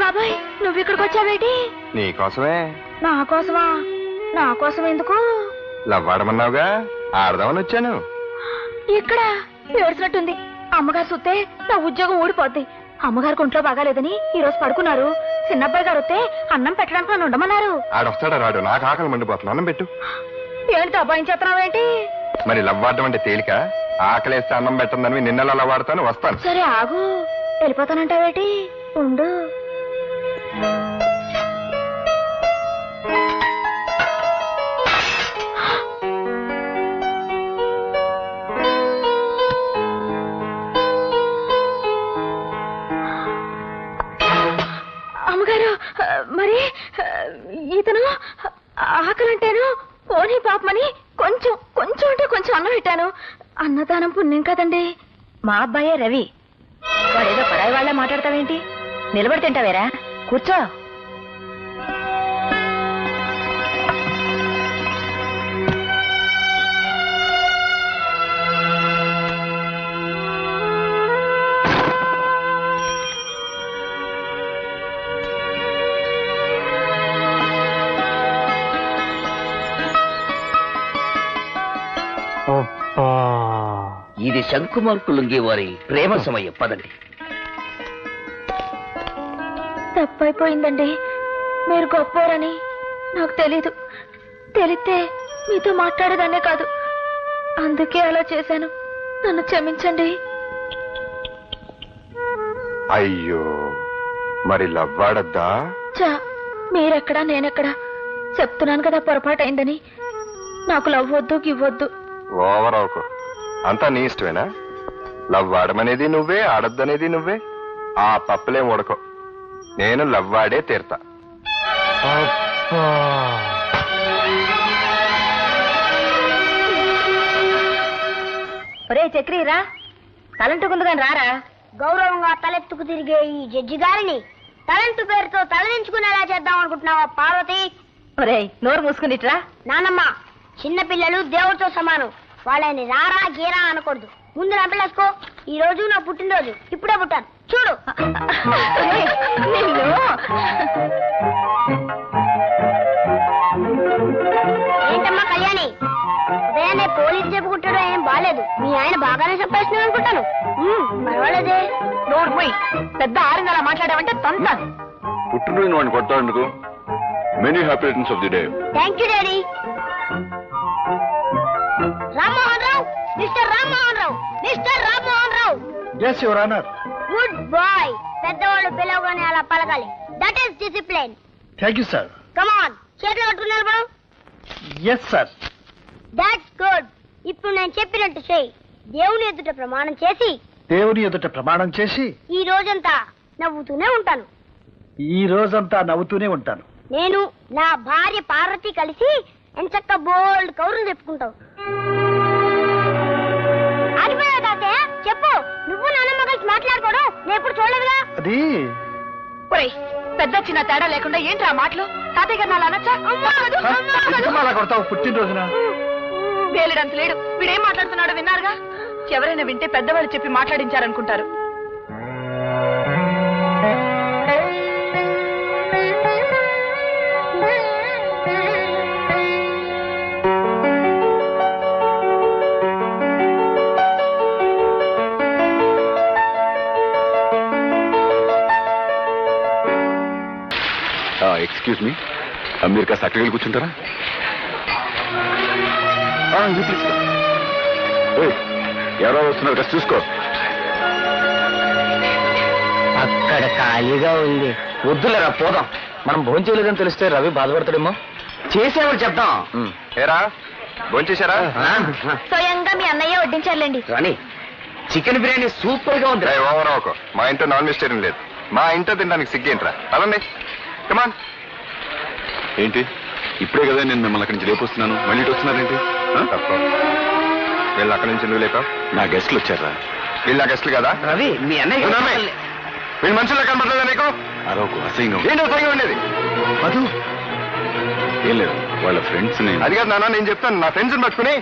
బాబాయ్ నువ్వు ఇక్కడికి వచ్చావేటి? నీకోసమే. నా కోసమా? నా కోసం ఎందుకు? లవ్వాడమన్నావుగా, ఆడదామని వచ్చాను. ఇక్కడ ఏడ్చినట్టుంది. అమ్మగారు చూస్తే నా ఉద్యోగం ఊడిపోద్ది. అమ్మగారికి ఒంట్లో బాగాలేదని ఈ రోజు పడుకున్నారు. చిన్నబ్బాయి గారు వస్తే అన్నం పెట్టడానికి నన్ను ఉండమన్నారు. ఆడొస్తాడా రాడు? నాకు ఆకలి మండిపోతున్నా, అన్నం పెట్టు. ఏంటి అబ్బాయి చేస్తున్నావేంటి? మరి లవ్వాడడం అంటే తేలిక? ఆకలేస్తే అన్నం పెట్టందని నిన్నలా లవ్వాడతాను, వస్తాను. సరే ఆగు, వెళ్ళిపోతానంటావేటి? ఉండు. అమ్మగారు, మరి ఇతను ఆకలంటేను పోనీ పాపమని కొంచెం కొంచెం అంటే కొంచెం అన్నం పెట్టాను. అన్నదానం పుణ్యం కదండి. మా అబ్బాయే రవి. వాడేదో పరాయి వాళ్ళ మాట్లాడతావేంటి? నిలబడి తింటావేరా? కూర్చో. ఇది శంకుమార్కులుంగి వారి ప్రేమ సమయం. పదండి. తప్పైపోయిందండి. మీరు గొప్పవారని నాకు తెలీదు. తెలిస్తే మీతో మాట్లాడేదాన్నే కాదు. అందుకే అలా చేశాను. నన్ను క్షమించండి. అయ్యో, మరి లవ్వాడద్దా? చా, మీరెక్కడా నేనెక్కడా? చెప్తున్నాను కదా పొరపాటైందని. నాకు లవ్వొద్దు గివ్వొద్దు. ఓవర్ అవకు. అంతా నీ ఇష్టమేనా? లవ్వాడమనేది నువ్వే, ఆడద్దనేది నువ్వే. ఆ పప్పులేం ఉడకో. నేను లవ్వాడే తీరుతా. ఒరే చక్రీరా, తలంటుకుంది కానీ రారా. గౌరవంగా తలెత్తుకు తిరిగే ఈ జడ్జి గారిని తలంటు పేరుతో తలదించుకునేలా చేద్దాం అనుకుంటున్నావా పార్వతి? ఒరే నోరు మూసుకునిట్రా. నానమ్మ, చిన్న పిల్లలు దేవుడితో సమానం. వాళ్ళని రారా గీరా అనకూడదు. ముందు నా పిల్లసుకో. ఈ రోజు నా పుట్టినరోజు. ఇప్పుడే పుట్టాను చూడు. ఏంటమ్మా కళ్యాణి, ఉదయాన్నే పోలీసు చెప్పుకుంటాడు. ఏం బాలేదు. మీ ఆయన బాగానే చెప్పేస్తున్నాడు అనుకుంటాను. పర్వాలేదే. నోరు పోయి పెద్ద ఆరిందలా మాట్లాడావంటే తంతాను. పుట్టినరోజు వాడిని కొట్టాడుకు. Many happy returns of the day. Thank you daddy. Rammohan Rao, mister Rammohan Rao, mister Rammohan Rao. yes your honor. Good boy. పెద్దవాళ్ళు పిలవగానే అలా పలకాలి. That is discipline. thank you sir. Come on, చేతులు కట్టుకుని నిలబడు. yes sir. That's good. ఇప్పుడు నేను చెప్పినట్టు చెయ్యి. దేవుని ఎదుట ప్రమాణం చేసి, దేవుని ఎదుట ప్రమాణం చేసి ఈ రోజంతా నవ్వుతూనే ఉంటాను. ఈ రోజంతా నవ్వుతూనే ఉంటాను. నేను నా భార్య పార్వతి కలిసి ఎంచక్క బోల్డ్ కౌరులు చెప్పుకుంటావు. ఆగిపోయావు తాతయ్య, చెప్పు. నువ్వు నాన్నమ్మ కలిసి మాట్లాడుకోవడం నేను ఎప్పుడు చూడలేదుగా. అది పెద్ద చిన్న తేడా లేకుండా ఏంట్రా మాటలు? తాతయ్య గారు నాలా అనొచ్చా? ఎందుకమ్మా అలా కొడతావు పుట్టినరోజున? వేలిడంత లేడు. వీడేం మాట్లాడుతున్నాడో విన్నారుగా. ఎవరైనా వింటే పెద్దవాళ్ళు చెప్పి మాట్లాడించారనుకుంటారు. ఎక్స్క్యూజ్ మీ, మీరు కాస్త అక్కడికి వెళ్ళి కూర్చుంటారా? ఎవరో వస్తున్నారు కాస్త చూసుకో. అక్కడ ఖాళీగా ఉంది. వద్దులేరా పోదాం. మనం భోజనం చేయలేదని తెలిస్తే రవి బాధపడతాడేమో. చేసేవాడు చెప్తాం. ఏరా, భోంచేశారా? స్వయంగా మీ అన్నయ్య వడ్డించారులేండి. రాణి, చికెన్ బిర్యానీ సూపర్ గా ఉంది. ఓవర్ అవకు. మా ఇంట్లో నాన్ వెజిటేరియన్ లేదు. మా ఇంట్లో తినడానికి సిగ్గేంట్రా? పదండి, కమాన్. ఏంటి ఇప్పుడే కదా నేను మిమ్మల్ని అక్కడి నుంచి లేపొస్తున్నాను, మళ్ళీ ఇటు వస్తున్నారేంటి? తప్ప వీళ్ళు అక్కడి నుంచి నువ్వు లేక. నా గెస్ట్లు వచ్చారా? వీళ్ళ గెస్ట్లు కదా. రవి, మీ అన్నయ్య వీళ్ళు మనుషుల్లో కనబడలేదా నీకు? అరవకు, అసహ్యంగా ఏంటో అసహ్యంగా ఉండేది? మధు, ఏం లేదు, వాళ్ళ ఫ్రెండ్స్ ని. అది కాదు నాన్న, నేను చెప్తాను. నా ఫ్రెండ్స్ పట్టుకుని.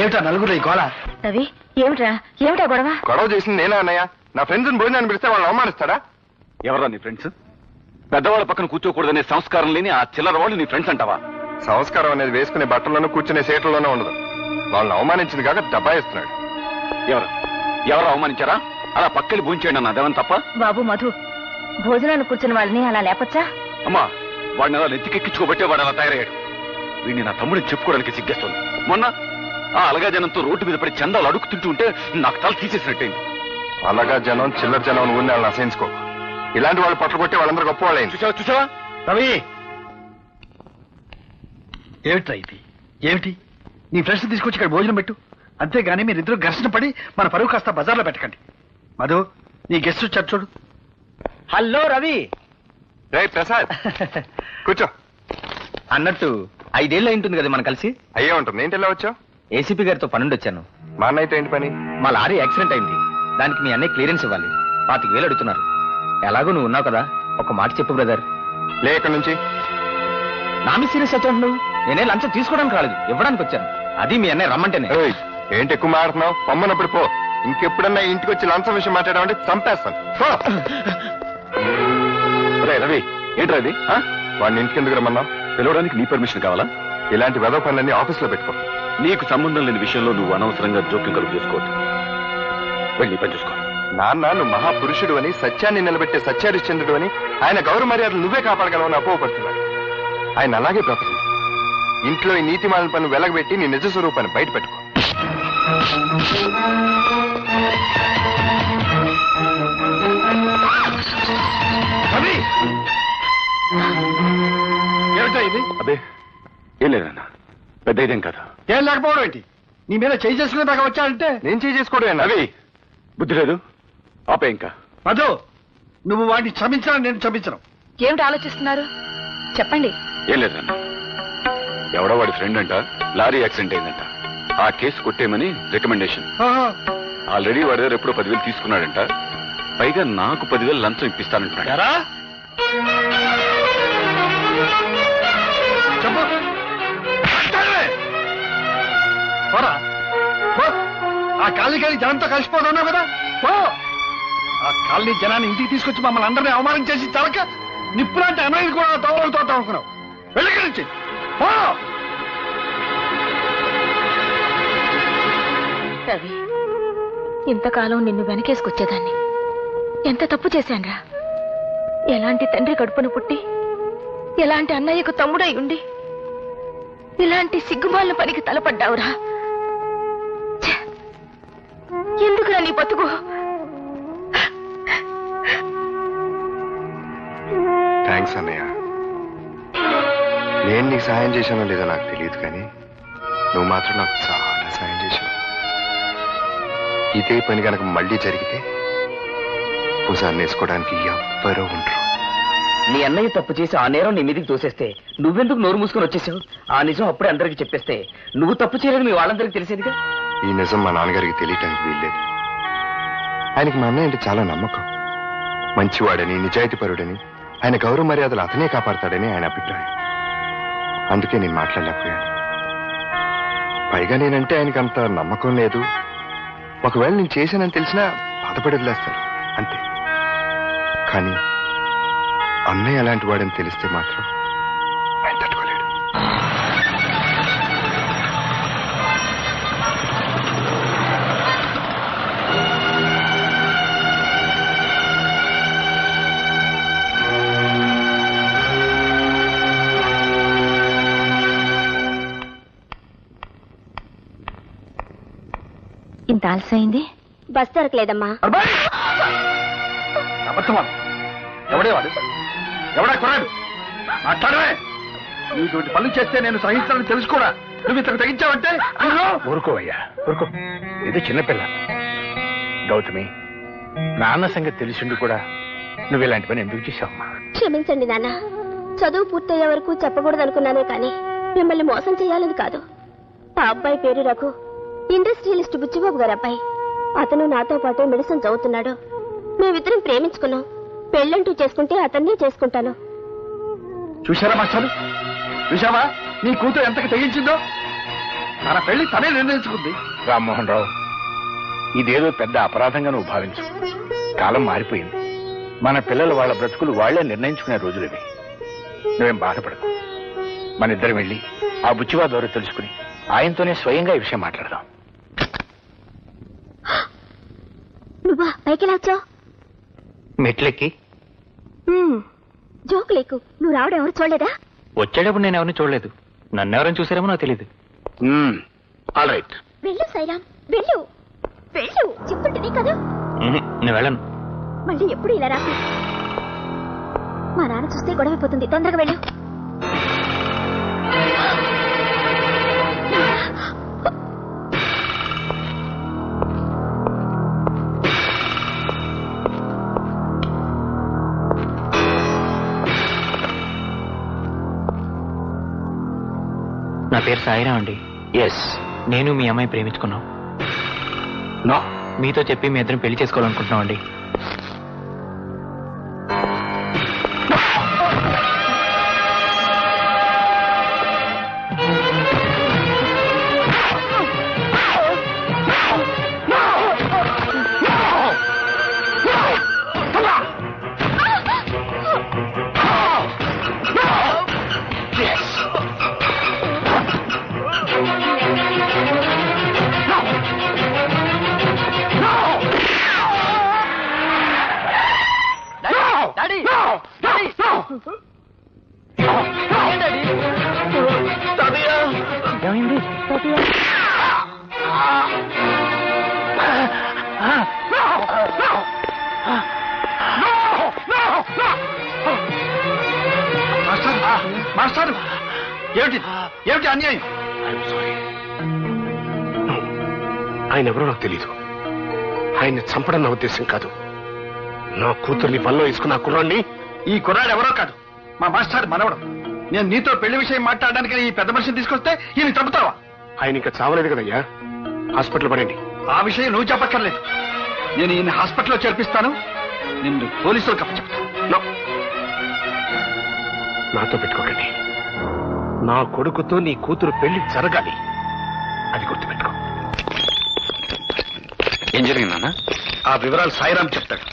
ఏమిటా నలుగురు ఈ గోళ? రవి, ఏమిట్రా ఏమిటా గొడవ? గొడవ చేసింది నేనా అన్నయ్య? నా ఫ్రెండ్స్ భోజనాన్ని పిలిస్తే వాళ్ళు అవమానిస్తాడా? ఎవరా నీ ఫ్రెండ్స్? పెద్దవాళ్ళ పక్కన కూర్చోకూడదనే సంస్కారం లేని ఆ చిల్లర వాళ్ళు నీ ఫ్రెండ్స్ అంటావా? సంస్కారం అనేది వేసుకునే బట్టల్లోనూ కూర్చునే సీట్లలోనూ ఉండదు. వాళ్ళని అవమానించింది కాక దబాయిస్తున్నాడు. ఎవరు అవమానించారా? అలా పక్కకి భూంచేయండి అన్న అదేమని తప్ప? బాబు మధు, భోజనాన్ని కూర్చున్న వాళ్ళని అలా లేపచ్చా? అమ్మా, వాడిని అలా నెత్తికెక్కించుకోబట్టే వాడు అలా తయారయ్యాడు. వీడిని నా తమ్ముడిని చెప్పుకోవడానికి సిగ్గేస్తుంది. మొన్న ఆ అలగా జనంతో రోడ్డు మీద పడి చందాలు అడుగుతుంటూ ఉంటే నాకు తల తీసేసినట్టయింది. అలాగా జనం చిల్లర జనం ఊరిని వాళ్ళని అసహించుకో. ఇలాంటి వాళ్ళు పట్ల కొట్టే వాళ్ళందరూ గొప్ప వాళ్ళైంది. చూసావా? రవి, ఏమిట్రా ఇది? ఏమిటి? నీ ఫ్రెండ్స్ తీసుకొచ్చి ఇక్కడ భోజనం పెట్టు, అంతేగాని మీరిద్దరు ఘర్షణ పడి మన పరువు కాస్త బజార్లో పెట్టకండి. మధు, నీ గెస్ట్ వచ్చారు చూడు. హలో రవి. రే ప్రసాద్, కూర్చో. అన్నట్టు 5 ఏళ్ళు అయింటుంది కదా మనం కలిసి. అయ్యే ఉంటుంది. ఏంటి ఎలా వచ్చావు? ఏసీపీ గారితో పనుండి వచ్చాను. మా అన్నయ్యతో ఏంటి పని? మా లారీ యాక్సిడెంట్ అయింది. దానికి మీ అన్నయ్య క్లియరెన్స్ ఇవ్వాలి. 25,000 అడుగుతున్నారు. ఎలాగో నువ్వు ఉన్నావు కదా, ఒక మాట చెప్పు బ్రదర్. లే ఇక్కడి నుంచి. నా మీ సీరియస్ వచ్చాడు నువ్వు. నేనే లంచం తీసుకోవడానికి రాలేదు, ఇవ్వడానికి వచ్చాను. అది మీ అన్నయ్య రమ్మంటేనే. ఏయ్, ఏంటి ఎక్కువ మాట్లాడుతున్నావు? పమ్మనప్పుడు పో. ఇంకెప్పుడన్నా ఇంటికి వచ్చి లంచం విషయం మాట్లాడామంటే చంపేస్తాను. పో. రవి, ఏంట్రా ఇది? వాడిని ఇంటికి ఎందుకు రమ్మన్నావు? పిలవడానికి నీ పర్మిషన్ కావాలా? ఇలాంటి వెధవ పనులన్నీ ఆఫీస్లో పెట్టుకో. నీకు సంబంధం లేని విషయంలో నువ్వు అనవసరంగా జోక్యం కలుగు చేసుకోవద్దు. వెళ్ళి పని చూసుకో. నాన్న, నువ్వు మహాపురుషుడు అని, సత్యాన్ని నిలబెట్టే సత్యహరిశ్చంద్రుడు అని ఆయన గౌరవ మర్యాదలు నువ్వే కాపాడగలవని అపోహపడుతున్నాడు. ఆయన అలాగే బ్రతుకు. ఇంట్లో ఈ నీతిమాలిన పనులు వెలగబెట్టి నీ నిజ స్వరూపాన్ని బయట పెట్టుకో. ఏమిటా ఇది? అదే ఏం లేదన్నా, పెద్ద ఇదేం కదా. ఏం లేకపోవడం ఏంటి? నీ మీద చేయి చేసుకునే దాకా వచ్చాడంటే నేను చేసుకోవడం అవి బుద్ధి లేదు. ఆపే ఇంకా. మధు, నువ్వు వాడిని క్షమించడం, నేను క్షమించను. ఏమిటి ఆలోచిస్తున్నారు? చెప్పండి. ఏం లేదన్నా, ఎవడో వాడి ఫ్రెండ్ అంట లారీ యాక్సిడెంట్ అయిందంట. ఆ కేసు కొట్టేయమని రికమెండేషన్. ఆల్రెడీ వాడి దగ్గర ఎప్పుడో 10,000 తీసుకున్నాడంట. పైగా నాకు 10,000 లంచం ఇప్పిస్తానంటున్నాడు. చెప్పు. ఆ కాలనీ జనంతో కలిసిపోతున్నావు కదా. ఆ కాలనీ జనాన్ని ఇంటికి తీసుకొచ్చి మమ్మల్ని అందరినీ అవమానం చేసి చాలక నిప్పులాంటి అన్నయ్య కూడా తోవలతో అనుకున్నావు. వెళ్ళి నుంచి రవి, ఇంతకాలం నిన్ను వెనకేసుకొచ్చేదాన్ని. ఎంత తప్పు చేశాన్రా. ఎలాంటి తండ్రి కడుపును పుట్టి, ఎలాంటి అన్నయ్యకు తమ్ముడై ఉండి, ఇలాంటి సిగ్గుమాలిన పనికి తలపడ్డావురా. ఎందుకురా నీ బతుకు? థ్యాంక్స్ అన్నయ్య. నేను నీకు సాయం చేశానో లేదో నాకు తెలియదు, కానీ నువ్వు మాత్రం నాకు చాలా సాయం చేశావు. ఇదే పని కనుక మళ్ళీ జరిగితే భుజాన్ని వేసుకోవడానికి ఎవ్వరూ ఉండరు. నీ అన్నయ్య తప్పు చేసి ఆ నేరం నీ మీదకి తోసేస్తే నువ్వెందుకు నోరు మూసుకొని వచ్చేసావు? ఆ నిజం అప్పుడే అందరికి చెప్పేస్తే నువ్వు తప్పు చేయలేదు మీ వాళ్ళందరికీ తెలిసేదిగా. ఈ నిజం మా నాన్నగారికి తెలియటానికి వీల్లేదు. ఆయనకి మా అన్నయ్య అంటే చాలా నమ్మకం. మంచివాడని, నిజాయితీపరుడని, ఆయన గౌరవ మర్యాదలు అతనే కాపాడతాడని ఆయన అభిప్రాయం. అందుకే నేను మాట్లాడలేకపోయాను. పైగా నేనంటే ఆయనకి అంత నమ్మకం లేదు. ఒకవేళ నేను చేశానని తెలిసినా బాధపడి వదిలేస్తారు అంతే. కానీ అన్నయ్య అలాంటి వాడని తెలిస్తే మాత్రం ఆయన తట్టుకోలేడు. ఇంత ఆలస్యమైంది. బస్ దొరకలేదమ్మా. ఎవడే వాడు? ఎవడా కొరాడు? మాట్లాడవే. నువ్వు ఇటువంటి పనులు చేస్తే నేను సహించాలని తెలుసు కూడా నువ్వు ఇతను తగ్గించావంటే ఊరుకోవయ్యా, ఊరుకో. ఇది చిన్నపిల్ల. గౌతమి, నాన్న సంగతి తెలిసిండు కూడా నువ్వు ఇలాంటి పని ఎందుకు చేశావమ్మా? క్షమించండి నాన్న. చదువు పూర్తయ్యే వరకు చెప్పకూడదనుకున్నానే కానీ మిమ్మల్ని మోసం చేయాలని కాదు. ఆ అబ్బాయి పేరు రఘు, ఇండస్ట్రియలిస్ట్ బుచ్చిబాబు గారు అబ్బాయి. అతను నాతో పాటు మెడిసిన్ చదువుతున్నాడు. మేమిద్దరం ప్రేమించుకున్నాం. పెళ్ళంటూ చేసుకుంటే అతన్నే చేసుకుంటాను. చూశారా మాస్టారు? చూశావా నీ కూతురు ఎంతకు తెగించిందో? తన పెళ్లి తనే నిర్ణయించుకుంది. రామ్మోహన్ రావు, ఇదేదో పెద్ద అపరాధంగా నువ్వు భావించు. కాలం మారిపోయింది. మన పిల్లలు వాళ్ళ బ్రతుకులు వాళ్లే నిర్ణయించుకునే రోజులు ఇవి. నువ్వేం బాధపడకు. మన ఇద్దరం వెళ్ళి ఆ బుచ్చివా ద్వారా తెలుసుకుని ఆయనతోనే స్వయంగా ఈ విషయం మాట్లాడదాం. నువ్వా పైకి ఎలా వచ్చావు? మెట్లెక్కి జోక్ లేకు. నువ్వు రావడం ఎవరు చూడలేదా? వచ్చేటప్పుడు నేను ఎవరిని చూడలేదు. నన్నెవరైనా చూసారేమో నాకు తెలియదు. All right. వెళ్ళు సైరామ్, వెళ్ళు వెళ్ళు. చెప్తుంటేనే కదా. నేను వెళ్ళను. మళ్ళీ ఎప్పుడు ఇలా రాకు. మా నాన్న చూస్తే గొడవైపోతుంది. తొందరగా వెళ్ళు. నా పేరు సాయిరాం అండి. ఎస్. నేను మీ అమ్మాయి ప్రేమించుకున్నాం. నో. మీతో చెప్పి మీ ఇద్దరం పెళ్లి చేసుకోవాలనుకుంటున్నాం అండి. ఏమైంది? మాస్టర్, ఏమిటి ఏమిటి అన్యాయం? ఆయన ఎవరో నాకు తెలీదు. ఆయన్ని చంపడం నా ఉద్దేశం కాదు. నా కూతుర్ని పనిలో వేసుకున్న కుర్రాన్ని. ఈ కుర్రాడు ఎవరో కాదు, మా మాస్టర్ మనవడం. నేను నీతో పెళ్లి విషయం మాట్లాడడానికి ఈ పెద్ద మనిషిని తీసుకొస్తే ఈయన చంపుతావా? ఆయన ఇంకా చావలేదు కదయ్యా. హాస్పిటల్ పడండి. ఆ విషయం నువ్వు చెప్పక్కర్లేదు. నేను ఈయన హాస్పిటల్లో చేర్పిస్తాను. నిన్ను పోలీసులకు అప్పచెప్తాను. నాతో పెట్టుకోకండి. నా కొడుకుతో నీ కూతురు పెళ్లి జరగాలి. అది గుర్తుపెట్టుకో. ఏం జరిగిందన్నా? ఆ వివరాలు సాయిరాం చెప్తాడు.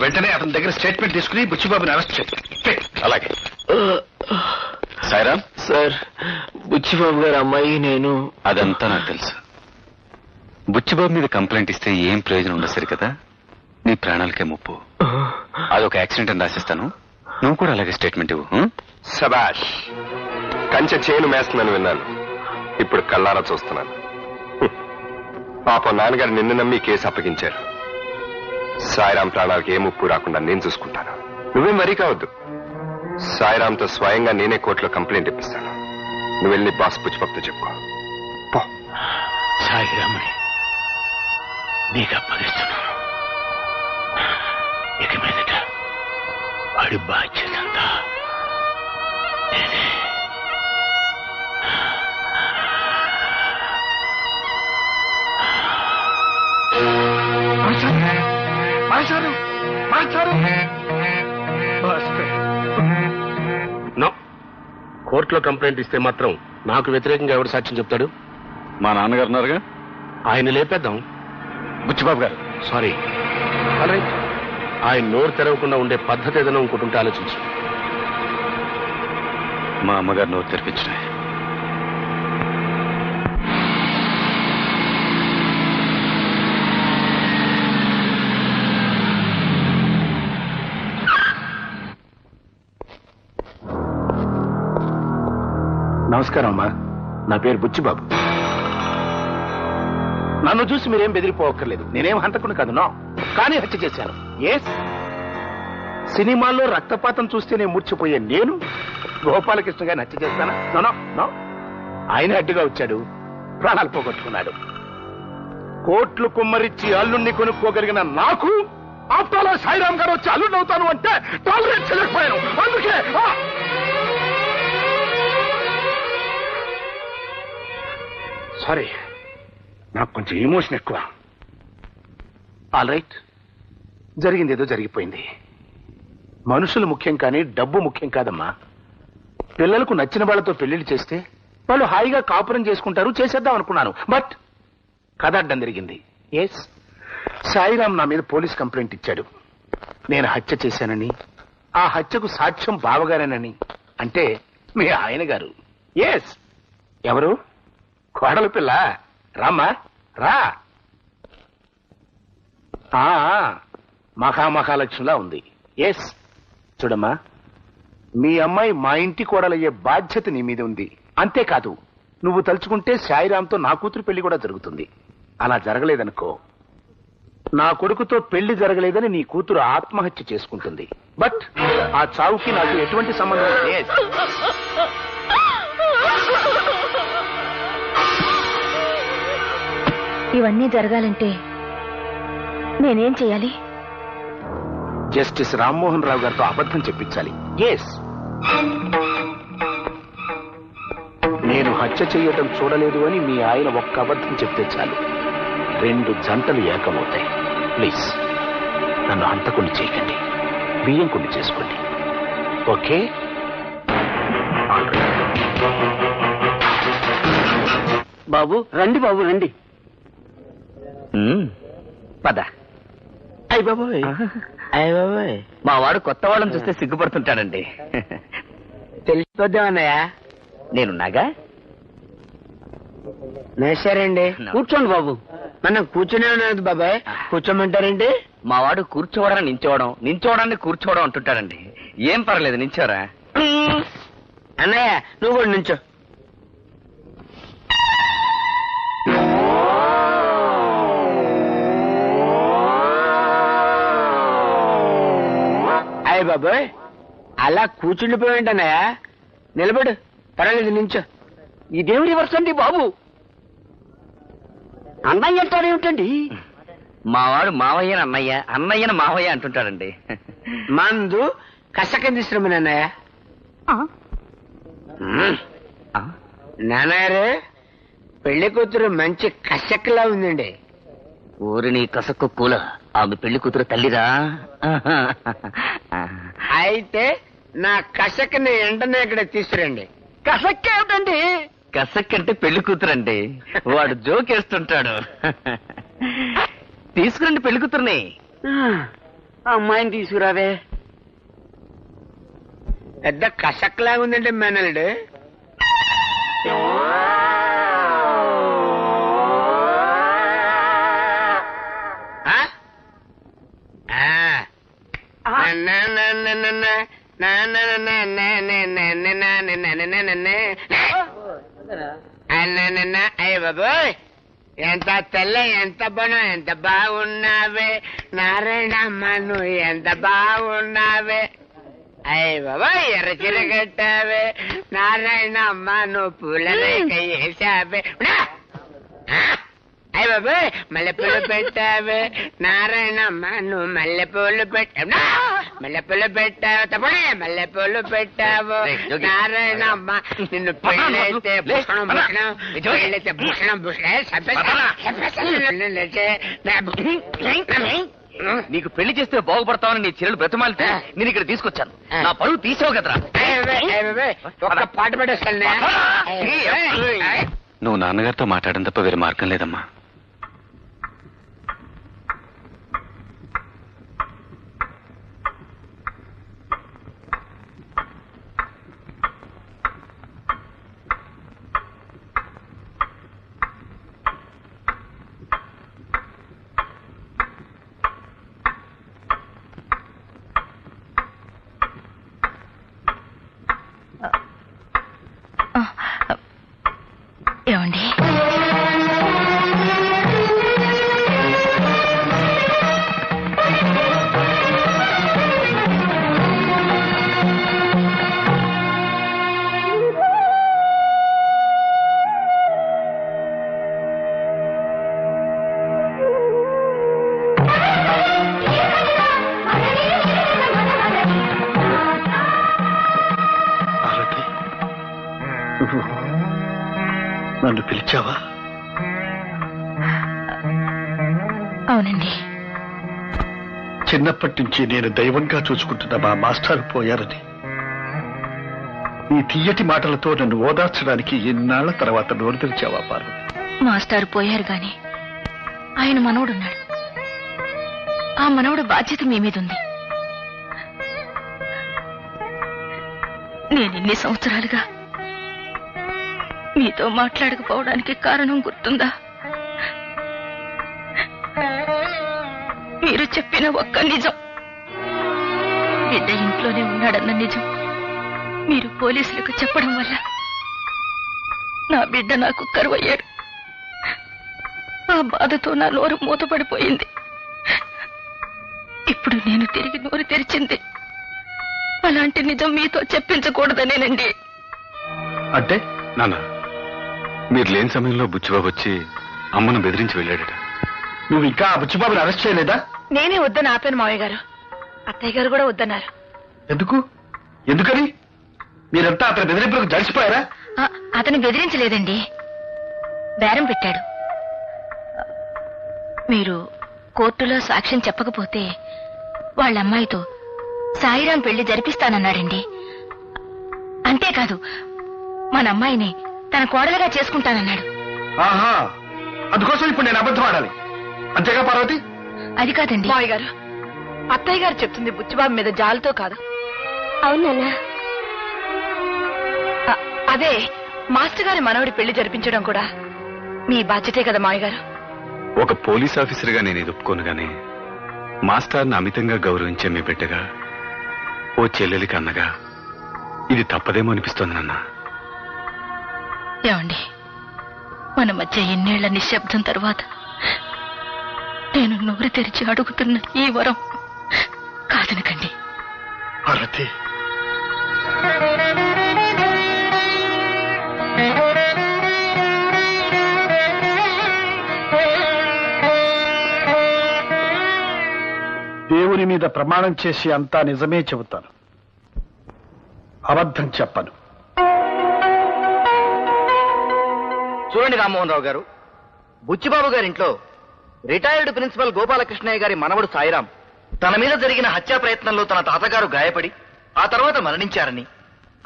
వెంటనే అతని దగ్గర స్టేట్మెంట్ తీసుకుని బుచ్చిబాబుని అరెస్ట్ చేయి. అలాగే. సాయిరాం సార్, బుచ్చిబాబు గారు అమ్మాయి నేను. అదంతా నాకు తెలుసు. బుచ్చిబాబు మీద కంప్లైంట్ ఇస్తే ఏం ప్రయోజనం ఉండదు సరి కదా. నీ ప్రాణాలకే ముప్పు. అదొక యాక్సిడెంట్ అని రాసిస్తాను. నువ్వు కూడా అలాగే స్టేట్మెంట్ ఇవ్వు. సబాష్. కంచె చేను మేస్తున్నాను విన్నాను. ఇప్పుడు కళ్ళారా చూస్తున్నాను. పాపం నాన్నగారు నిన్ను నమ్మి కేసు అప్పగించారు. సాయిరాం ప్రాణాలకు ఏ ముప్పు రాకుండా నేను చూసుకుంటాను. నువ్వేం వరీ కావద్దు. సాయిరాంతో స్వయంగా నేనే కోర్టులో కంప్లైంట్ ఇప్పిస్తాను. నువ్వు వెళ్ళి బాస్ పుచ్చిబాబుతో చెప్పుకో. సాయిరామని నీకు అప్పగిస్తున్నాను. ఇక మీదట వాడి బాధ్యత అంతా నేనే. నో. కోర్టులో కంప్లైంట్ ఇస్తే మాత్రం నాకు వ్యతిరేకంగా ఎవరు సాక్ష్యం చెప్తాడు? మా నాన్నగారు ఉన్నారుగా. ఆయన లేపేద్దాం. బుచ్చిబాబు గారు. సారీ. ఆయన నోరు తెరవకుండా ఉండే పద్ధతి ఏదైనా ఇంకోటి ఉంటే ఆలోచించు. మా అమ్మగారు నోరు తెరిపించిన. నమస్కారం అమ్మా. నా పేరు బుచ్చిబాబు. నన్ను చూసి మీరేం బెదిరిపోవక్కర్లేదు. నేనేం హంతకుని కాదు. నో. కానీ హత్య చేశాను. ఎస్. సినిమాల్లో రక్తపాతం చూస్తేనే మూర్చిపోయే నేను గోపాలకృష్ణ గారిని హత్య చేస్తానా? No no. ఆయన అడ్డుగా వచ్చాడు, ప్రాణాలు పోగొట్టుకున్నాడు. కోట్లు కుమ్మరిచ్చి అల్లుణ్ణి కొనుక్కోగలిగిన నాకు ఆప్తాలో సాయిరాం గారు వచ్చి అల్లుడు అవుతాను అంటే టాలరేట్ చేయలేకపోయాను. అందుకే సారీ, నాకు కొంచెం ఎమోషన్ ఎక్కువ. ఆల్ రైట్, జరిగింది ఏదో జరిగిపోయింది. మనుషులు ముఖ్యం కానీ డబ్బు ముఖ్యం కాదమ్మా. పిల్లలకు నచ్చిన వాళ్ళతో పెళ్లిళ్ళు చేస్తే వాళ్ళు హాయిగా కాపురం చేసుకుంటారు, చేసేద్దాం అనుకున్నాను. బట్ కథ అడ్డం జరిగింది. ఎస్, సాయిరాం నా మీద పోలీస్ కంప్లైంట్ ఇచ్చాడు. నేను హత్య చేశానని, ఆ హత్యకు సాక్ష్యం బావగారేనని అంటే మీ ఆయన గారు. ఎస్. ఎవరు? కోడలు పిల్ల. రామ్మా రా. మహామహాలక్ష్మిలా ఉంది. ఎస్. చూడమ్మా, మీ అమ్మాయి మా ఇంటి కోడలయ్యే బాధ్యత నీ మీద ఉంది. అంతేకాదు, నువ్వు తలుచుకుంటే సాయిరాంతో నా కూతురు పెళ్లి కూడా జరుగుతుంది. అలా జరగలేదనుకో, నా కొడుకుతో పెళ్లి జరగలేదని నీ కూతురు ఆత్మహత్య చేసుకుంటుంది. బట్ ఆ చావుకి నాకు ఎటువంటి సంబంధం లేదు. ఇవన్నీ జరగాలంటే నేనేం చేయాలి? జస్టిస్ రామ్మోహన్ రావు గారితో అబద్ధం చెప్పించాలి. ఎస్. నేను హత్య చేయటం చూడలేదు అని మీ ఆయన ఒక్క అబద్ధం చెప్తే చాలు, 2 జంటలు ఏకమవుతాయి. ప్లీజ్ నన్ను హంతకుండా చేయకండి, బియ్యం కుండి చేసుకోండి. ఓకే? బాబు రండి, బాబు రండి. పద. అయ్య బాబోయ్, అయ్య బాబోయ్, మా వాడు కొత్త వాళ్ళని చూస్తే సిగ్గుపడుతుంటాడండి. తెలిసిపోద్దామన్నయ్య, నేనున్నాగా. సరేండి, కూర్చోండి బాబు. మనం కూర్చునే ఉన్నది బాబాయ్, కూర్చోమంటారండి? మా వాడు కూర్చోవడం నించోవడం, నించోవడాన్ని కూర్చోవడం అంటుంటాడండి. ఏం పర్లేదు, నించోరా. అన్నయ్య నువ్వు కూడా నించో. అయ్య బాబాయ్, అలా కూర్చుండిపోయింటన్నయ్య, నిలబడు, పర్వాలేదు, నించో. ఇదేమి రివర్స్ అండి బాబు? అన్నయ్య అంటాడేమిటండి? మావాడు మావయ్యని అన్నయ్య, అన్నయ్యని మావయ్య అంటుంటాడండి. మందు కసకం తీసుకురమ్మని అన్నయ్య. నాన్నగారు, పెళ్లి కూతురు మంచి కసక్లా ఉందండి. ఊరిని కసక్కు కూల, ఆమె పెళ్లి కూతురు తల్లిరా. అయితే నా కసక్ని వెంటనే ఇక్కడ తీసుకురండి. కసక్ ఏమిటండి? కసక్ అంటే పెళ్లి కూతురండి. వాడు జోకేస్తుంటాడు. తీసుకురండి పెళ్లి కూతుర్ని. అమ్మాయిని తీసుకురావే. పెద్ద కసక్ లాగా ఉందండి మేనల్డు. అయ్య బాబోయ్, ఎంత తెల్ల, ఎంత బనం, ఎంత బాగున్నావే నారాయణమ్మ, నువ్వు ఎంత బాగున్నావే. అయ్య బాబోయ్, ఎర్ర చీర కట్టావే నారాయణమ్మ, నువ్వు పూల రేఖ వేసావే. అయ్య బాబోయ్, మల్లెపూలు పెట్టావే నారాయణమ్మ, నువ్వు మల్లెపూలు పెట్టావు. మల్లెపూలు పెట్టావు తప్పనే, మల్లెపూలు పెట్టావు నారాయణమ్మ, నిన్ను పెళ్ళైతే భూషణం భూషణం, పెళ్ళైతే భూషణం నీకు పెళ్లి చేస్తే బాగుపడతావని నీ చెల్లెలు బ్రతమాలితే నేను ఇక్కడ తీసుకొచ్చాను. నా పరువు తీసావు కదరా. ఒక పాట పెట్టేస్తాను. నువ్వు నాన్నగారితో మాట్లాడడం తప్ప వేరే మార్గం లేదమ్మా. ఏమండి, నన్ను పిలిచావా? అవునండి. చిన్నప్పటి నుంచి నేను దైవంగా చూసుకుంటున్న మా మాస్టర్ పోయారని నీ తీయటి మాటలతో నన్ను ఓదార్చడానికి ఎన్నాళ్ల తర్వాత నోరు తెరిచావా పార్వతి? మాస్టర్ పోయారు గాని ఆయన మనవడున్నాడు. ఆ మనవడు బాధ్యత మీ మీద ఉంది. నేను ఇన్ని సంవత్సరాలుగా మీతో మాట్లాడకపోవడానికి కారణం గుర్తుందా? మీరు చెప్పిన ఒక్క నిజం, బిడ్డ ఇంట్లోనే ఉన్నాడన్న నిజం మీరు పోలీసులకు చెప్పడం వల్ల నా బిడ్డ నాకు కరువయ్యాడు. ఆ బాధతో నా నోరు మూతపడిపోయింది. ఇప్పుడు నేను తిరిగి నోరు తెరిచింది అలాంటి నిజం మీతో చెప్పించకూడదనేనండి. అంటే నాన్న, మీరు లేని సమయంలో బుచ్చిబాబు వచ్చి అమ్మను బెదిరించి వెళ్ళాడట. నువ్వు ఇంకా ఆ బుచ్చిబాబుని అరెస్ట్ చేయలేదా? నేనే వద్దని ఆపాను మావయ్య గారు. అత్తయ్య గారు కూడా వద్దన్నారు. ఎందుకని? మీరంతా అతని బెదిరింపులకు జడిసిపోయారా? అతను బెదిరించలేదండి, బేరం పెట్టాడు. మీరు కోర్టులో సాక్ష్యం చెప్పకపోతే వాళ్ళ అమ్మాయితో సాయిరాం పెళ్లి జరిపిస్తానన్నాడండి. అంతేకాదు, మన అమ్మాయిని తన కోడలుగా చేసుకుంటానన్నాడు. ఆహా, అందుకోసం ఇప్పుడు నేను అబద్ధం ఆడాలి అంతేగా పార్వతి? అది కాదండి మావయ్య గారు, అత్తయ్య గారు చెప్తుంది బుచ్చిబాబు మీద జాలితో కాదు. అవునన్నా, అదే మాస్టర్ గారి మనవడి పెళ్లి జరిపించడం కూడా మీ బాధ్యతే కదా మావయ్య గారు. ఒక పోలీస్ ఆఫీసర్గా నేను ఇది ఒప్పుకోను గానీ, మాస్టర్ని అమితంగా గౌరవించే మీ బిడ్డగా, ఓ చెల్లెలికి అన్నగా ఇది తప్పదేమో అనిపిస్తోంది నాన్న. ఏమండి, మన మధ్య ఎన్నేళ్ల నిశ్శబ్దం తర్వాత నేను నోరు తెరిచి అడుగుతున్న ఈ వరం కాదనకండి. పార్వతి, దేవుని మీద ప్రమాణం చేసి అంతా నిజమే చెబుతాను, అబద్ధం చెప్పను. చూడండి రామ్మోహన్ రావు గారు, బుచ్చిబాబు గారింట్లో రిటైర్డ్ ప్రిన్సిపల్ గోపాలకృష్ణయ్య గారి మనవడు సాయిరాం తన మీద జరిగిన హత్యా ప్రయత్నంలో తన తాతగారు గాయపడి ఆ తర్వాత మరణించారని,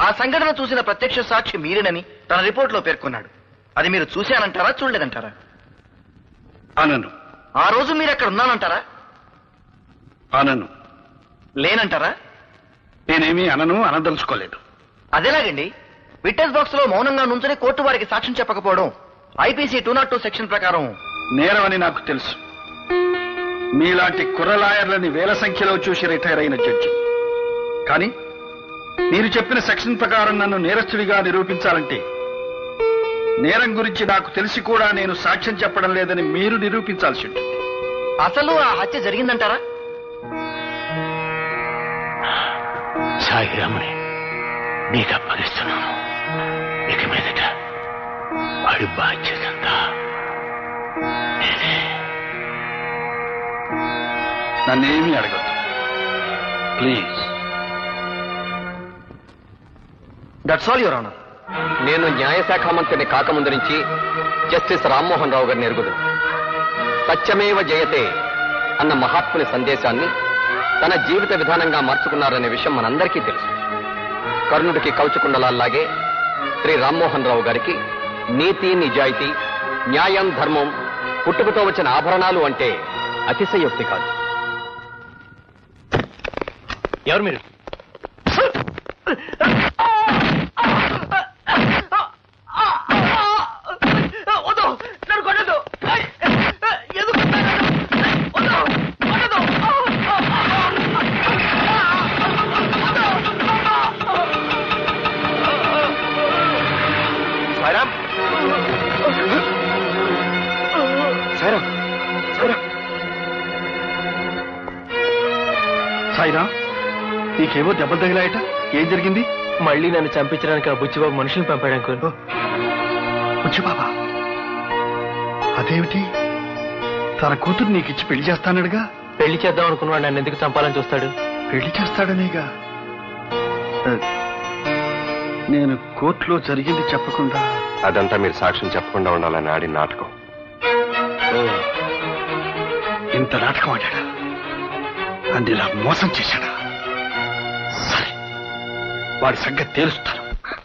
ఆ సంఘటన చూసిన ప్రత్యక్ష సాక్షి మీరేనని తన రిపోర్ట్లో పేర్కొన్నాడు. అది మీరు చూశానంటారా, చూడలేదంటారా? అనను. ఆ రోజు మీరు అక్కడ ఉన్నానంటారా? అనను. లేనంటారా? నేనేమీ అనదలుచుకోలేదు. అదేలాగండి, విట్నెస్ బాక్స్ లో మౌనంగా నుంచుని కోర్టు వారికి సాక్ష్యం చెప్పకపోవడం ఐపీసీ 202 సెక్షన్ ప్రకారం నేరమని నాకు తెలుసు. మీలాంటి కుర్రలాయర్లని వేల సంఖ్యలో చూసి రిటైర్ అయిన జడ్జి. కానీ మీరు చెప్పిన సెక్షన్ ప్రకారం నన్ను నేరస్తుడిగా నిరూపించాలంటే నేరం గురించి నాకు తెలిసి కూడా నేను సాక్ష్యం చెప్పడం లేదని మీరు నిరూపించాల్సి ఉంటుంది. అసలు ఆ హత్య జరిగిందంటారా? సాయిరాముని నీకు అప్పగిస్తున్నాను. ఇక మీదట వాడి బాధ్యతంతా నేనే. నన్నేమీ అడగద్దు please. That's all your honour. నేను న్యాయశాఖ మంత్రిని కాకముందు నుంచి జస్టిస్ రామ్మోహన్ రావు గారిని ఎరుగుదు. సత్యమేవ జయతే అన్న మహాత్ముని సందేశాన్ని తన జీవిత విధానంగా మార్చుకున్నారనే విషయం మనందరికీ తెలుసు. కర్ణుడికి కవచకుండలాల్లాగే శ్రీ రామ్మోహన్ రావు గారికి నీతి, నిజాయితీ, న్యాయం, ధర్మం పుట్టుకతో వచ్చిన ఆభరణాలు అంటే అతిశయోక్తి కాదు. ఎవరు మీరు? సాయిరా, నీకేమో దెబ్బలు తగిలాయట, ఏం జరిగింది? మళ్ళీ నన్ను చంపించడానికి ఆ బుచ్చిబాబు మనుషులు పంపాడు అంకుల్. బుచ్చిబాబా? అదేమిటి, తన కూతురు నీకిచ్చి పెళ్లి చేస్తానడుగా? పెళ్లి చేద్దాం అనుకున్నాడు, నన్ను ఎందుకు చంపాలని చూస్తాడు? పెళ్లి చేస్తాడనేగా. నేను కోర్టులో జరిగింది చెప్పకుండా అదంతా మీరు సాక్ష్యం చెప్పకుండా ఉండాలని ఆడిన నాటకం. ఇంత నాటకం ఆడాడా? నన్ను ఇలా మోసం చేశాడా? సరే, వాడి సంగతి తేలుస్తాను.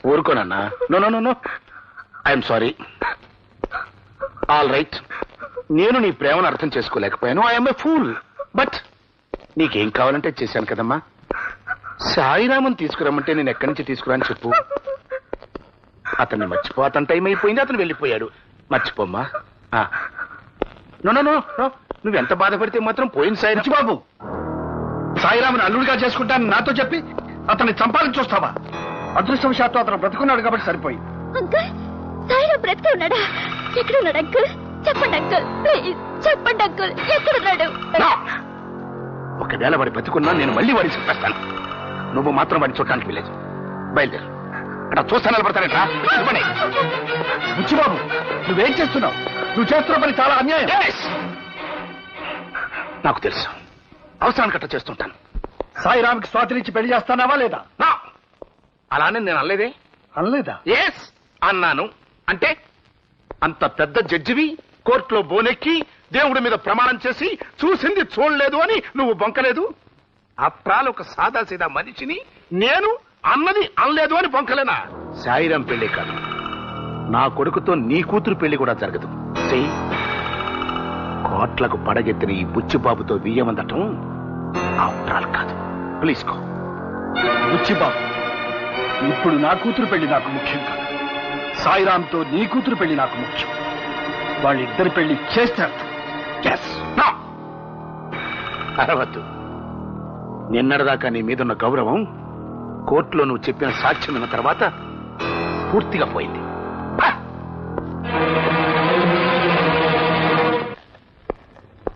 ఊరుకోనన్నా. No no no no, I'm sorry. All right, నేను నీ ప్రేమను అర్థం చేసుకోలేకపోయాను. I'm a fool. బట్ నీకేం కావాలంటే చేశాను కదమ్మా. సాయిరామన్ తీసుకురమ్మంటే నేను ఎక్కడి నుంచి తీసుకురాని చెప్పు. అతన్ని మర్చిపోతాను, టైం అయిపోయింది, అతను వెళ్ళిపోయాడు. మర్చిపోమ్మా. నో నో నో నో, నువ్వెంత బాధపడితే మాత్రం పోయింది సాయి బాబు. సాయిరాముని అల్లుడిగా చేసుకుంటానని నాతో చెప్పి అతన్ని చంపాలని చూస్తావా? అదృష్టవశాత్తు అతను బ్రతుకున్నాడు కాబట్టి సరిపోయింది. అంకుల్, సాయిరామ్ బ్రతికే ఉన్నాడా? ఎక్కడున్నాడు అంకుల్? చెప్పండి అంకుల్, ప్లీజ్ చెప్పండి అంకుల్, ఎక్కడున్నాడు? ఒకవేళ వాడి బతుకున్నా నేను మళ్ళీ వాడిని చెప్పేస్తాను. నువ్వు మాత్రం వాడిని చూడటానికి వెళ్ళేది. బయలుదేరు. అక్కడ చూస్తా నిలబడతానట్రా. బుచ్చిబాబు, నువ్వేం చేస్తున్నావు? నువ్వు చేస్తున్న పని చాలా అన్యాయం. నాకు తెలుసు, అవసరానికి అట్లా చేస్తుంటాను. సాయిరామ్కి స్వాతినిచ్చి పెళ్లి చేస్తానావా లేదా? అలానే నేను అనలేదే. అనలేదా? ఎస్ అన్నాను. అంటే అంత పెద్ద జడ్జివి కోర్టులో బోనెక్కి దేవుడి మీద ప్రమాణం చేసి చూసింది చూడలేదు అని నువ్వు బొంకలేదు. అప్రాలు ఒక సాదా సీదా మనిషిని నేను అన్నది అనలేదు అని బొంకలేనా? సాయిరాం పెళ్లి కాదు, నా కొడుకుతో నీ కూతురు పెళ్లి కూడా జరగదు. కోట్లకు పడగెత్తిన ఈ బుచ్చిబాబుతో బియ్యమందటం అప్రాలు కాదు. Please go. బుచ్చిబాబు, ఇప్పుడు నా కూతురు పెళ్లి నాకు ముఖ్యం కాదు. సాయిరాంతో నీ కూతురు పెళ్లి నాకు ముఖ్యం. వాళ్ళిద్దరి పెళ్లి చేస్తారు. అరవద్దు. నిన్నటిదాకా నీ మీదున్న గౌరవం కోర్టులో నువ్వు చెప్పిన సాక్ష్యం విన్న తర్వాత పూర్తిగా పోయింది.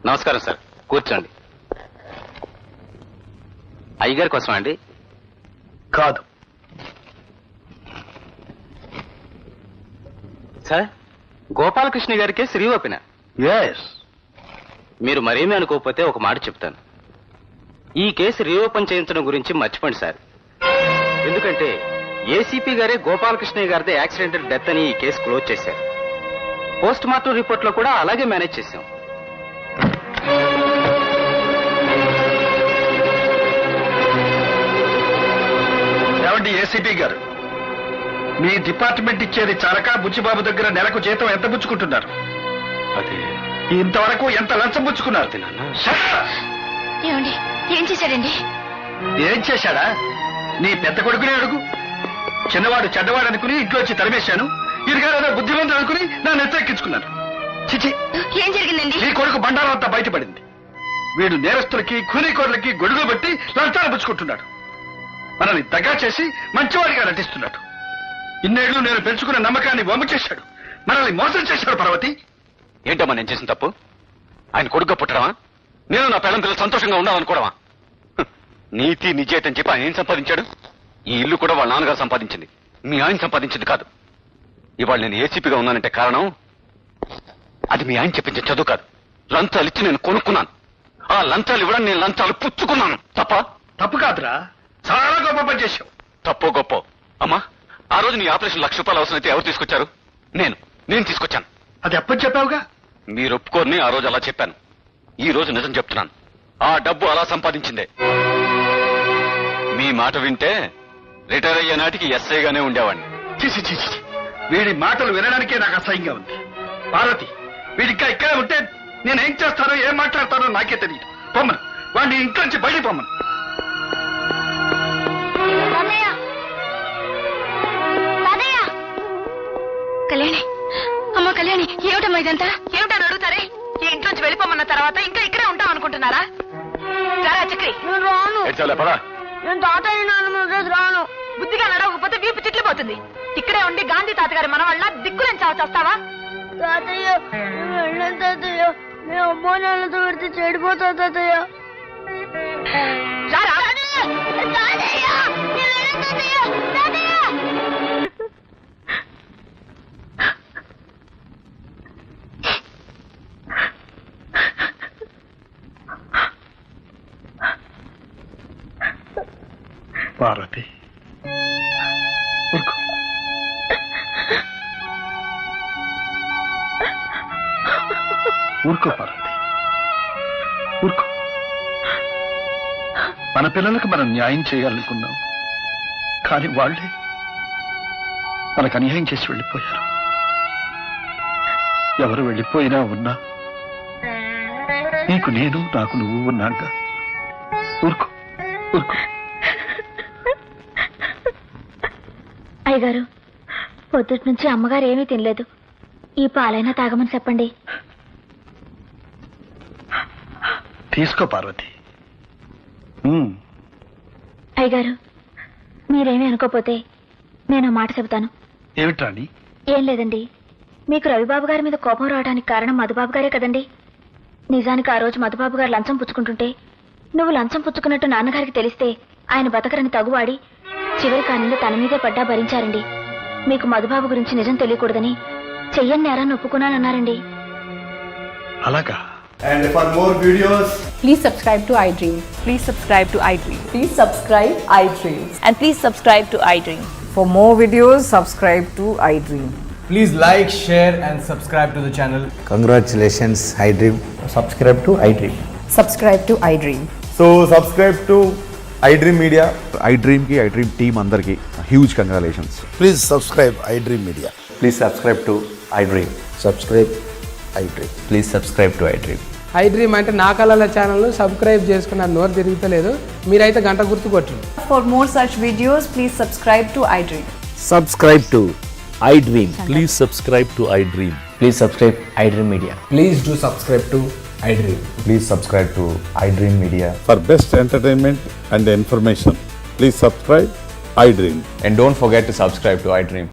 నమస్కారం సార్, కూర్చోండి. అయ్యగారి కోసం అండి? కాదు సార్, గోపాలకృష్ణ గారికే శ్రీ ఓపెన. ఎస్. మీరు మరేమీ అనుకోకపోతే ఒక మాట చెప్తాను. ఈ కేసు రీఓపెన్ చేయించడం గురించి మర్చిపోండి సార్. ఎందుకంటే ఏసీపీ గారే గోపాలకృష్ణ గారిదే యాక్సిడెంటల్ డెత్ అని ఈ కేసు క్లోజ్ చేశారు. పోస్ట్ మార్టం రిపోర్ట్ లో కూడా అలాగే మేనేజ్ చేశాం. ఏమండి ఏసీపీ గారు, మీ డిపార్ట్మెంట్ ఇచ్చేది చాలక బుచ్చిబాబు దగ్గర నెలకు జీతం ఎంత పుచ్చుకుంటున్నారు? అదే ఇంతవరకు ఎంత లంచం పుచ్చుకున్నారు? ఏమండి, ఏం చేశాడండి? ఏం చేశాడా? నీ పెద్ద కొడుకునే అడుగు. చిన్నవాడు చెడ్డవాడు అనుకుని ఇంట్లో వచ్చి తరిమేశాను. ఇరుగారేదో బుద్ధిమంతుడు అనుకుని నా నెత్తెక్కించుకున్నాను. చిచి, ఏం జరిగిందండి? నీ కొడుకు బండారం అంతా బయటపడింది. వీడు నేరస్తులకి కూలీకోర్లకి గొడుగు పెట్టి లంచాలు పుచ్చుకుంటున్నాడు. మనల్ని దగ్గర చేసి మంచివాడిగా నటిస్తున్నాడు. ఇన్నేళ్లు నేను పెంచుకున్న నమ్మకాన్ని వమ్ము చేశాడు. మనల్ని మోసం చేశాడు. పార్వతి, ఏంటమ్మా నేను చేసిన తప్పు? ఆయన కొడుకు పుట్టడమా? నేను నా పిల్లలు సంతోషంగా ఉండాలనుకోవడమా? నీతి నిజాయితీ అని చెప్పి ఆయన ఏం సంపాదించాడు? ఈ ఇల్లు కూడా వాళ్ళ నాన్నగారు సంపాదించింది, మీ ఆయన సంపాదించింది కాదు. ఇవాళ నేను ఏసీపీగా ఉన్నానంటే కారణం అది మీ ఆయన చెప్పించే చదువు కాదు. లంచాలు ఇచ్చి నేను కొనుక్కున్నాను. ఆ లంచాలు ఇవ్వడం నేను లంచాలు పుచ్చుకున్నాను. తప్ప? తప్పు కాదురా, చాలా గొప్ప పని చేశావు. తప్పో గొప్ప అమ్మా, ఆ రోజు నీ ఆపరేషన్ ₹1,00,000 అవసరం అయితే ఎవరు తీసుకొచ్చారు? నేను తీసుకొచ్చాను. అది ఎప్పటి చెప్పావుగా? మీరు ఒప్పుకోరని ఆ రోజు అలా చెప్పాను. ఈ రోజు నిజం చెప్తున్నాను. ఆ డబ్బు అలా సంపాదించిందే. మీ మాట వింటే రిటైర్ అయ్యే నాటికి ఎస్ఐగానే ఉండేవాడిని. చీచి చీచి, వీడి మాటలు వినడానికే నాకు అసహ్యంగా ఉంది. పార్వతి, వీడికా ఇక్కడే ఉంటే నేనేం చేస్తానో ఏం మాట్లాడతానో నాకే తెలియదు. పొమ్మను, వాడిని ఇంట్లో నుంచి బయటికి పొమ్మను. కళ్యాణి, అమ్మ కళ్యాణి, ఏమిటమ్మా ఇదంతా? ఏమిటని అడుగుతారే? ఈ ఇంట్లోంచి వెళ్ళిపోమన్న తర్వాత ఇంకా ఇక్కడే ఉంటాం అనుకుంటున్నారా? రారా చక్రి. నేను తాతయ్య నాన్న రాను. బుద్ధిగా నడవకపోతే వీపు చిట్లు పోతుంది. ఇక్కడే ఉండి గాంధీ తాతగారి మనవళ్ళ దిక్కులేని చావచ్చేస్తావా? తాతయ్య, వెళ్ళను తాతయ్య. మేము అమ్మో నాన్నతో పెడితే చెడిపోతా తాతయ్య. రారా. పార్వతి, ఊరుకో. ఊరుకో పార్వతి, ఊరుకో. మన పిల్లలకు మనం న్యాయం చేయాలనుకున్నాం, కానీ వాళ్ళే మనకు అన్యాయం చేసి వెళ్ళిపోయారు. ఎవరు వెళ్ళిపోయినా ఉన్నా నీకు నేను, నాకు నువ్వు ఉన్నాక ఊరుకో, ఊరుకో. అయ్యగారు, పొద్దుటి నుంచి అమ్మగారు ఏమీ తినలేదు. ఈ పాలైనా తాగమని చెప్పండి. తీసుకో పార్వతి. అయ్యగారు, మీరేమీ అనుకోపోతే నేను మాట చెబుతాను. ఏమిట్రాని? ఏం లేదండి, మీకు రవిబాబు గారి మీద కోపం రావడానికి కారణం మధుబాబు గారే కదండి. నిజానికి ఆ రోజు మధుబాబు గారు లంచం పుచ్చుకుంటుంటే నువ్వు లంచం పుచ్చుకున్నట్టు నాన్నగారికి తెలిస్తే ఆయన బతకరని తగువాడి చివరి కాలంలో తన మీదే పడ్డా భరించారండి. మీకు మధుబాబు గురించి నిజం తెలియకూడదని చెయ్యని నేరాన్ని ఒప్పుకున్నానన్నారండి. అలాగా? And for more videos, please subscribe to iDream. Please subscribe to iDream. Please subscribe iDream. And please subscribe to iDream. For more videos, subscribe to iDream. please like, share and subscribe to the channel. Congratulations, iDream. Subscribe to iDream. Subscribe to iDream. So subscribe to iDream Media. iDream కి iDream team అందరికి huge congratulations. Please subscribe iDream Media. Please subscribe to iDream. Subscribe iDream. Please subscribe to iDream. iDream అంటే నా కళల channel subscribe చేసుకున్న నోరు తిరుగుతలేదు. మీరైతే గంట గుర్తు కొట్టండి. For more such videos, please subscribe to iDream. Subscribe to iDream. Please subscribe to iDream. Please subscribe iDream Media. Please do subscribe to iDream. Please subscribe to iDream Media. For best entertainment and information please subscribe iDream. And don't forget to subscribe to iDream.